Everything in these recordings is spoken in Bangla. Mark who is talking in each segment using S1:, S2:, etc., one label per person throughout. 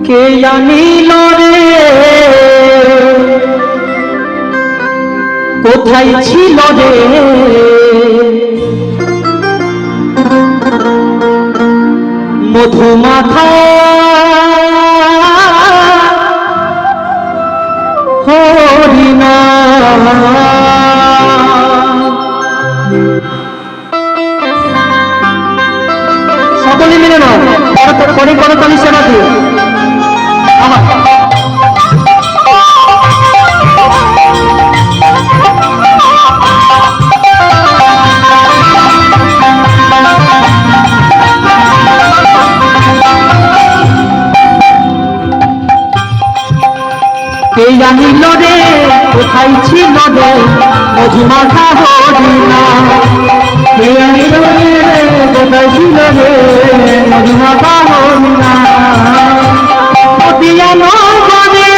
S1: কে জানিল রে কোথায় ছিল রে মধুমাখা হরিণা সকলে মিলে না করে করতালি শোনা দিয়ে আমার কে জানিল রে কোথায় ছিল রে মধুমাখা হরিণা কে জানিল রে কোথায় ছিল রে মধুমাখা হরিণা নদিয়া নগরে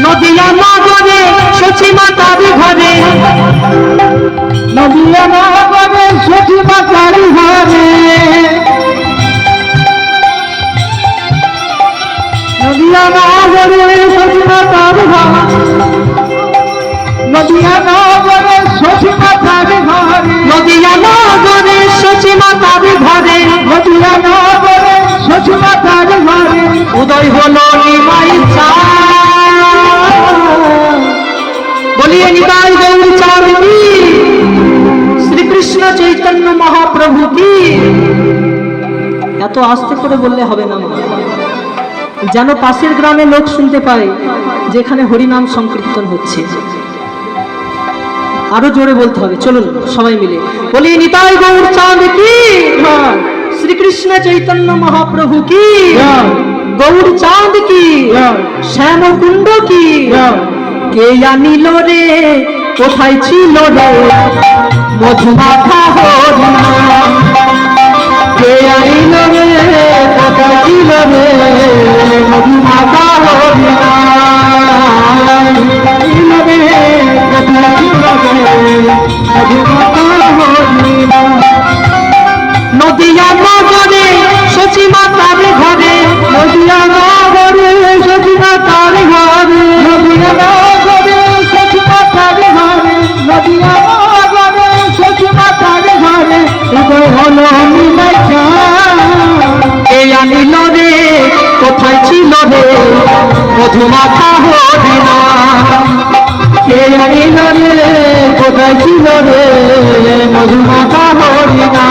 S1: নদিয়া নগরে সচি মাতার ঘরে নদিয়া নগরে সচি মাতার ঘরে নদিয়া নগরে সচি মাতার ঘরে নদিয়া নগরে সচি মাতার ঘরে নদিয়া নগরে সচি মাতার ঘরে নদিয়া নগরে সচি মাতার ঘরে উদয় হলো নিমাই বলিয়ে নিতাই গৌর চাঁদ কি শ্রী কৃষ্ণ চৈতন্য মহাপ্রভু কি। এত আস্তে করে বললে হবে না যেন পাশের গ্রামে লোক শুনতে পায় যেখানে হরিনাম সংকীর্তন হচ্ছে। আরো জোরে বলতে হবে, চলুন সবাই মিলে বলি নিতাই গৌর চাঁদ কি শ্রীকৃষ্ণ চৈতন্য মহাপ্রভু কি গৌর চাঁদ কি শ্যাম কুণ্ড কি। কে জানিল রে কোথায় ছিল রে মধুমাখা হরিণা কে জানিল রে কোথায় ছিল রে মধুমাখা হরিণা নদিয়া নগরে সচি মাতার ঘরে নদিয়া নগরে সচি মাতার ঘরে নদিয়া নগরে সচি মাতার ঘরে নদিয়া নগরে সচি মাতার ঘরে উদয় হলো নিমাই কে জানিল রে কোথায় ছিল রে মধুমাখা হরিণা কে জানিল রে কোথায় ছিল রে মধুমাখা হরিণা।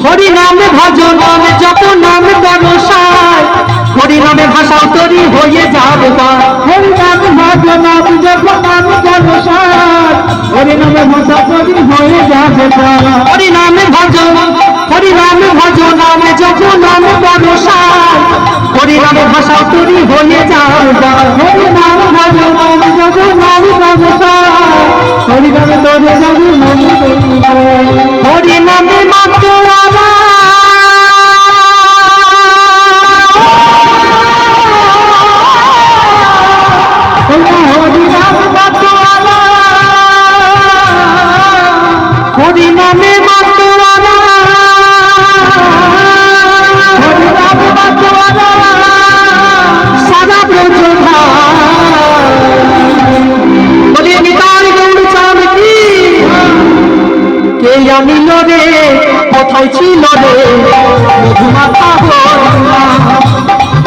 S1: হরিনামে ভজন নামে জপ নাম করসায় হরিনামে ভাষা তরি হয়ে যাবে হরিনামে ভজন নাম জপ নাম করসায় হরিনামে ভাষা তরি হয়ে যাবে হরিনামে ভজন নামে জপ নাম করসায় হরিনামে ভাষা তরি হয়ে যাবে হরিনামে ভজন নামে জপ নাম করসায় হরিনামে তরি যাবে হরিনামে মাত্র হরিনামে মাতোয়ারা হরিনামে মাতোয়ারা সাদা ব্রজ বলিয়ে নিতাই গৌর চাঁদ কি কে জানিল রে কোথায় ছিল রে মধুমাখা হরিণা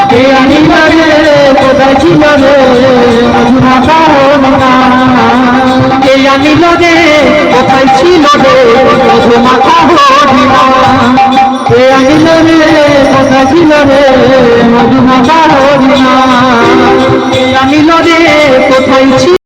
S1: কে জানিল রে কোথায় ছিল রে মধুমাখা হরিণা কে জানিল রে কোথায় ছিল রে মধুমাখা হরিণা কে জানিল রে কোথায় ছিল রে মধুমাখা হরিণা কে জানিল রে কোথায় ছিল